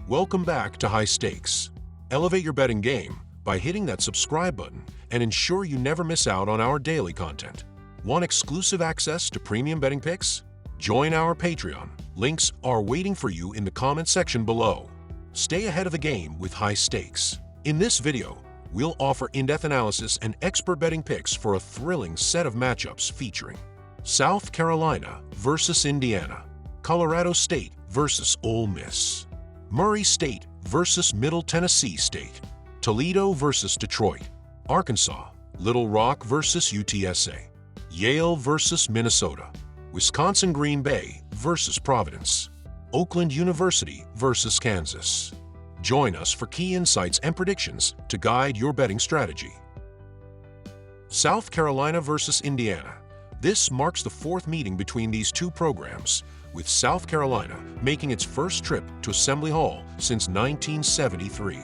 Welcome back to High Stakes. Elevate your betting game by hitting that subscribe button and ensure you never miss out on our daily content. Want exclusive access to premium betting picks? Join our Patreon. Links are waiting for you in the comment section below. Stay ahead of the game with High Stakes. In this video, we'll offer in-depth analysis and expert betting picks for a thrilling set of matchups featuring South Carolina versus Indiana, Colorado State versus Ole Miss, Murray State versus Middle Tennessee State, Toledo versus Detroit, Arkansas, Little Rock versus UTSA, Yale versus Minnesota, Wisconsin Green Bay versus Providence, Oakland University versus Kansas. Join us for key insights and predictions to guide your betting strategy. South Carolina versus Indiana. This marks the fourth meeting between these two programs, with South Carolina making its first trip to Assembly Hall since 1973.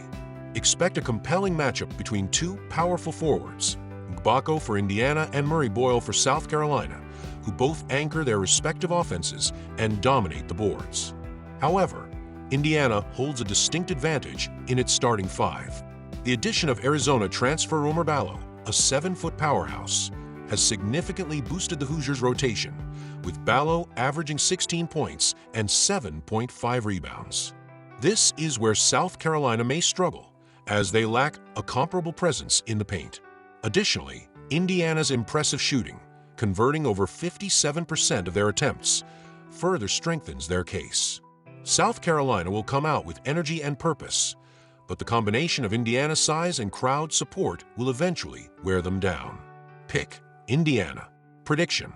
Expect a compelling matchup between two powerful forwards, Gbako for Indiana and Murray Boyle for South Carolina, who both anchor their respective offenses and dominate the boards. However, Indiana holds a distinct advantage in its starting five. The addition of Arizona transfer Romer Ballo, a 7-foot powerhouse, has significantly boosted the Hoosiers' rotation, with Ballo averaging 16 points and 7.5 rebounds. This is where South Carolina may struggle, as they lack a comparable presence in the paint. Additionally, Indiana's impressive shooting, converting over 57% of their attempts, further strengthens their case. South Carolina will come out with energy and purpose, but the combination of Indiana's size and crowd support will eventually wear them down. Pick Indiana. Prediction: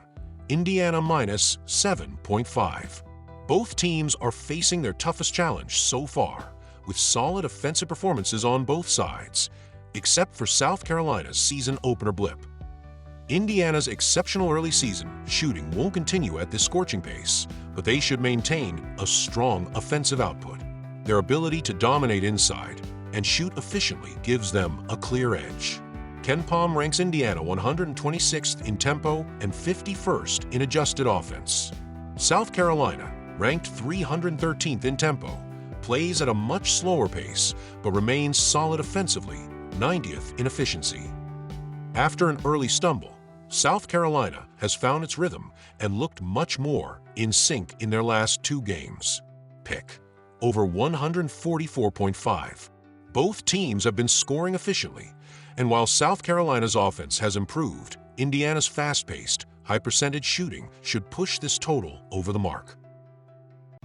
Indiana minus 7.5. Both teams are facing their toughest challenge so far, with solid offensive performances on both sides, except for South Carolina's season opener blip. Indiana's exceptional early season shooting won't continue at this scorching pace, but they should maintain a strong offensive output. Their ability to dominate inside and shoot efficiently gives them a clear edge. KenPom ranks Indiana 126th in tempo and 51st in adjusted offense. South Carolina, ranked 313th in tempo, plays at a much slower pace but remains solid offensively, 90th in efficiency. After an early stumble, South Carolina has found its rhythm and looked much more in sync in their last two games. Pick over 144.5. Both teams have been scoring efficiently, and while South Carolina's offense has improved, Indiana's fast-paced, high-percentage shooting should push this total over the mark.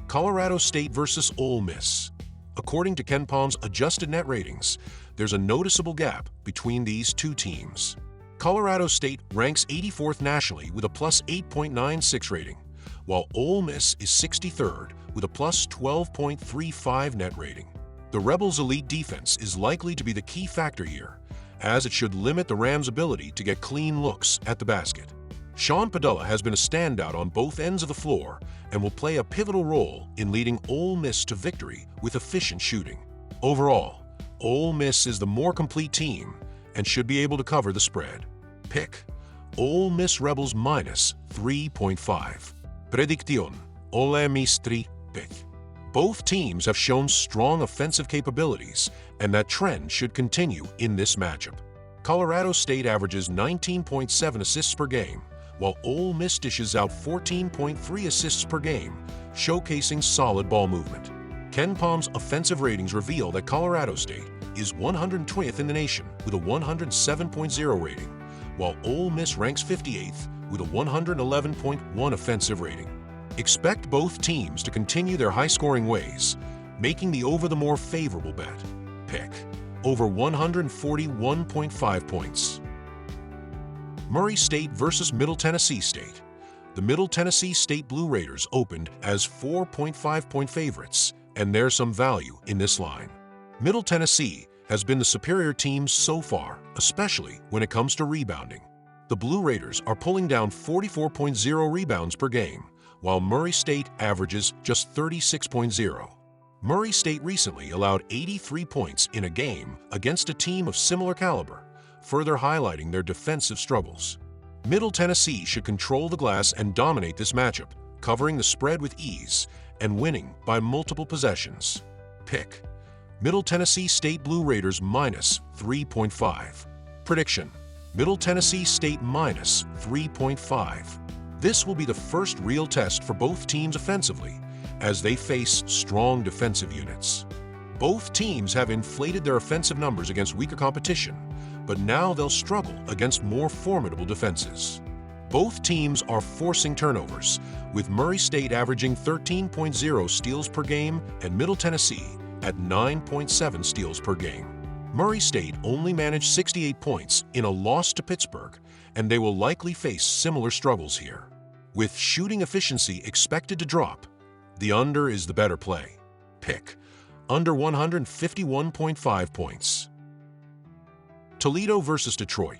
Colorado State versus Ole Miss. According to KenPom's adjusted net ratings, there's a noticeable gap between these two teams. Colorado State ranks 84th nationally with a plus 8.96 rating, while Ole Miss is 63rd with a plus 12.35 net rating. The Rebels' elite defense is likely to be the key factor here, as it should limit the Rams' ability to get clean looks at the basket. Sean Padilla has been a standout on both ends of the floor and will play a pivotal role in leading Ole Miss to victory with efficient shooting. Overall, Ole Miss is the more complete team and should be able to cover the spread. Pick Ole Miss Rebels minus 3.5. Prediction: Ole Miss 3 pick. Both teams have shown strong offensive capabilities, and that trend should continue in this matchup. Colorado State averages 19.7 assists per game, while Ole Miss dishes out 14.3 assists per game, showcasing solid ball movement. KenPom's offensive ratings reveal that Colorado State is 120th in the nation with a 107.0 rating, while Ole Miss ranks 58th with a 111.1 offensive rating. Expect both teams to continue their high-scoring ways, making the over the more favorable bet. Pick over 141.5 points. Murray State versus Middle Tennessee State. The Middle Tennessee State Blue Raiders opened as 4.5-point favorites, and there's some value in this line. Middle Tennessee has been the superior team so far, especially when it comes to rebounding. The Blue Raiders are pulling down 44.0 rebounds per game, while Murray State averages just 36.0. Murray State recently allowed 83 points in a game against a team of similar caliber, further highlighting their defensive struggles. Middle Tennessee should control the glass and dominate this matchup, covering the spread with ease and winning by multiple possessions. Pick. Middle Tennessee State Blue Raiders minus 3.5. Prediction. Middle Tennessee State minus 3.5. This will be the first real test for both teams offensively, as they face strong defensive units. Both teams have inflated their offensive numbers against weaker competition, but now they'll struggle against more formidable defenses. Both teams are forcing turnovers, with Murray State averaging 13.0 steals per game and Middle Tennessee at 9.7 steals per game. Murray State only managed 68 points in a loss to Pittsburgh, and they will likely face similar struggles here. With shooting efficiency expected to drop, the under is the better play. Pick. Under 151.5 points. Toledo versus Detroit.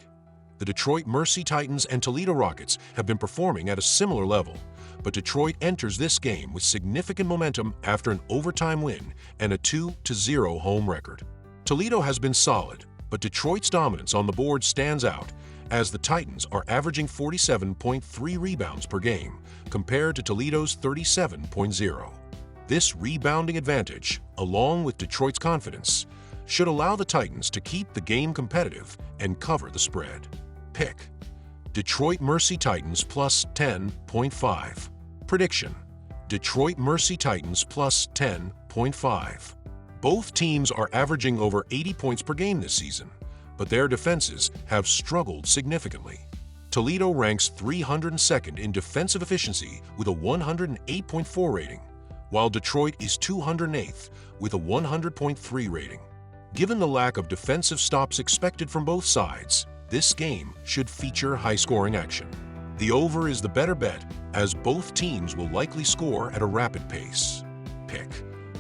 The Detroit Mercy Titans and Toledo Rockets have been performing at a similar level, but Detroit enters this game with significant momentum after an overtime win and a 2-0 home record. Toledo has been solid, but Detroit's dominance on the board stands out, as the Titans are averaging 47.3 rebounds per game compared to Toledo's 37.0. This rebounding advantage, along with Detroit's confidence, should allow the Titans to keep the game competitive and cover the spread. Pick. Detroit Mercy Titans plus 10.5. Prediction. Detroit Mercy Titans plus 10.5. Both teams are averaging over 80 points per game this season, but their defenses have struggled significantly. Toledo ranks 302nd in defensive efficiency with a 108.4 rating, while Detroit is 208th with a 100.3 rating. Given the lack of defensive stops expected from both sides, this game should feature high-scoring action. The over is the better bet, as both teams will likely score at a rapid pace. Pick.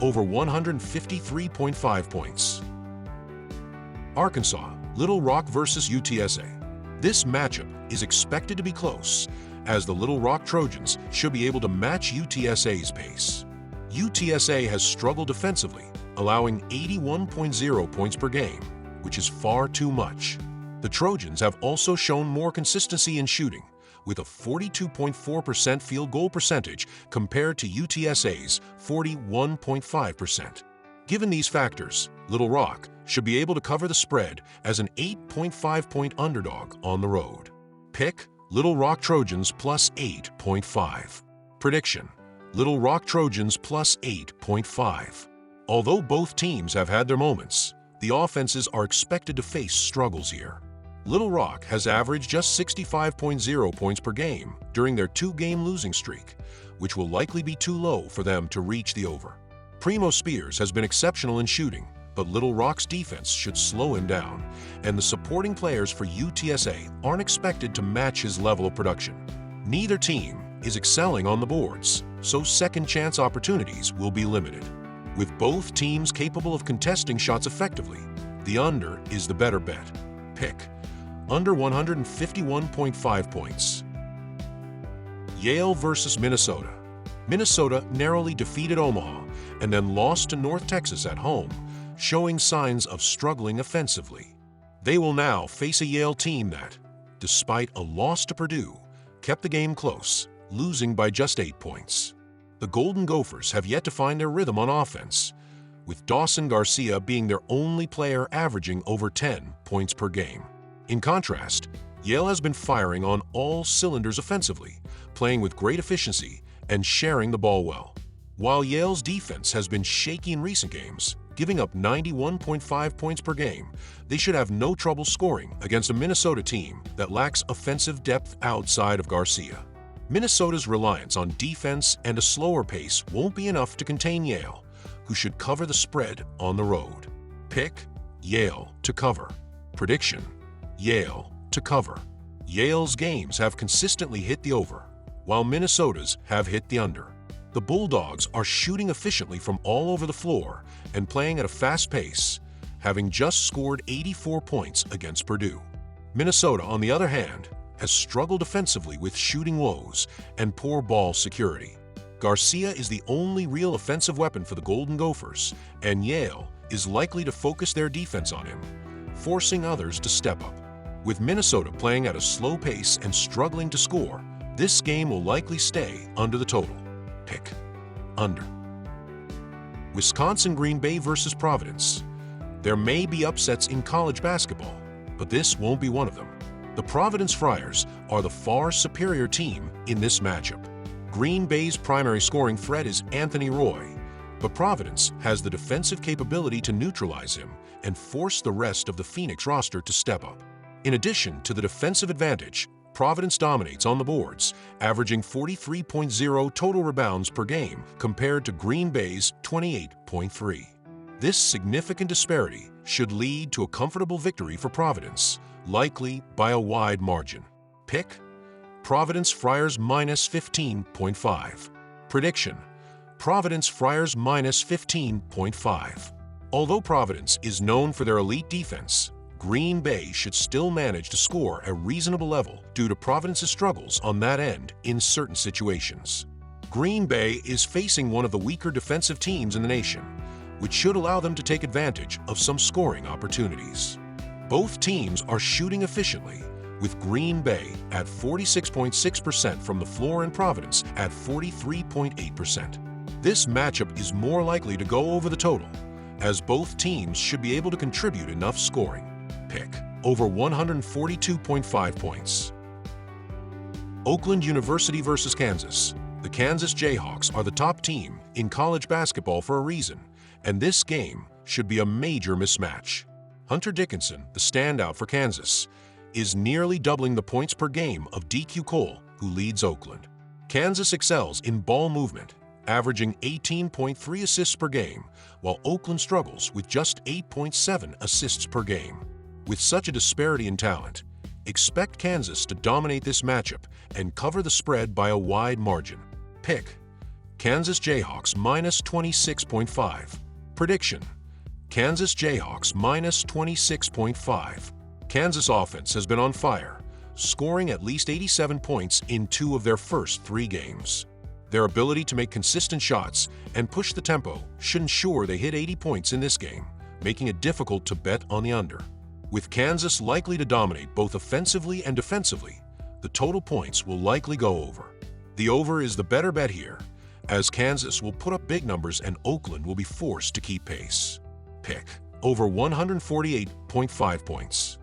Over 153.5 points. Arkansas, Little Rock versus UTSA. This matchup is expected to be close, as the Little Rock Trojans should be able to match UTSA's pace. UTSA has struggled defensively, allowing 81.0 points per game, which is far too much. The Trojans have also shown more consistency in shooting, with a 42.4% field goal percentage compared to UTSA's 41.5%. Given these factors, Little Rock should be able to cover the spread as an 8.5-point underdog on the road. Pick. Little Rock Trojans plus 8.5. Prediction. Little Rock Trojans plus 8.5. Although both teams have had their moments, the offenses are expected to face struggles here. Little Rock has averaged just 65.0 points per game during their 2-game losing streak, which will likely be too low for them to reach the over. Primo Spears has been exceptional in shooting, but Little Rock's defense should slow him down, and the supporting players for UTSA aren't expected to match his level of production. Neither team is excelling on the boards, so second-chance opportunities will be limited. With both teams capable of contesting shots effectively, the under is the better bet. Pick. Under 151.5 points. Yale versus Minnesota. Minnesota narrowly defeated Omaha and then lost to North Texas at home, showing signs of struggling offensively. They will now face a Yale team that, despite a loss to Purdue, kept the game close, losing by just 8 points. The Golden Gophers have yet to find their rhythm on offense, with Dawson Garcia being their only player averaging over 10 points per game. In contrast, Yale has been firing on all cylinders offensively, playing with great efficiency and sharing the ball well. While Yale's defense has been shaky in recent games, giving up 91.5 points per game, they should have no trouble scoring against a Minnesota team that lacks offensive depth outside of Garcia. Minnesota's reliance on defense and a slower pace won't be enough to contain Yale, who should cover the spread on the road. Pick. Yale to cover. Prediction. Yale to cover. Yale's games have consistently hit the over, while Minnesota's have hit the under. The Bulldogs are shooting efficiently from all over the floor and playing at a fast pace, having just scored 84 points against Purdue. Minnesota, on the other hand, has struggled defensively with shooting woes and poor ball security. Garcia is the only real offensive weapon for the Golden Gophers, and Yale is likely to focus their defense on him, forcing others to step up. With Minnesota playing at a slow pace and struggling to score, this game will likely stay under the total. Pick. Under. Wisconsin-Green Bay versus Providence. There may be upsets in college basketball, but this won't be one of them. The Providence Friars are the far superior team in this matchup. Green Bay's primary scoring threat is Anthony Roy, but Providence has the defensive capability to neutralize him and force the rest of the Phoenix roster to step up. In addition to the defensive advantage, Providence dominates on the boards, averaging 43.0 total rebounds per game compared to Green Bay's 28.3. This significant disparity should lead to a comfortable victory for Providence, likely by a wide margin. Pick: Providence Friars minus 15.5. Prediction: Providence Friars minus 15.5. Although Providence is known for their elite defense, Green Bay should still manage to score a reasonable level due to Providence's struggles on that end in certain situations. Green Bay is facing one of the weaker defensive teams in the nation, which should allow them to take advantage of some scoring opportunities. Both teams are shooting efficiently, with Green Bay at 46.6% from the floor and Providence at 43.8%. This matchup is more likely to go over the total, as both teams should be able to contribute enough scoring. Pick: over 142.5 points. Oakland University versus Kansas. The Kansas Jayhawks are the top team in college basketball for a reason, and this game should be a major mismatch. Hunter Dickinson, the standout for Kansas, is nearly doubling the points per game of DQ Cole, who leads Oakland. Kansas excels in ball movement, averaging 18.3 assists per game, while Oakland struggles with just 8.7 assists per game. With such a disparity in talent, expect Kansas to dominate this matchup and cover the spread by a wide margin. Pick: Kansas Jayhawks minus 26.5. Prediction: Kansas Jayhawks minus 26.5. Kansas offense has been on fire, scoring at least 87 points in 2 of their first 3 games. Their ability to make consistent shots and push the tempo should ensure they hit 80 points in this game, making it difficult to bet on the under. With Kansas likely to dominate both offensively and defensively, the total points will likely go over. The over is the better bet here, as Kansas will put up big numbers and Oakland will be forced to keep pace. Pick: over 148.5 points.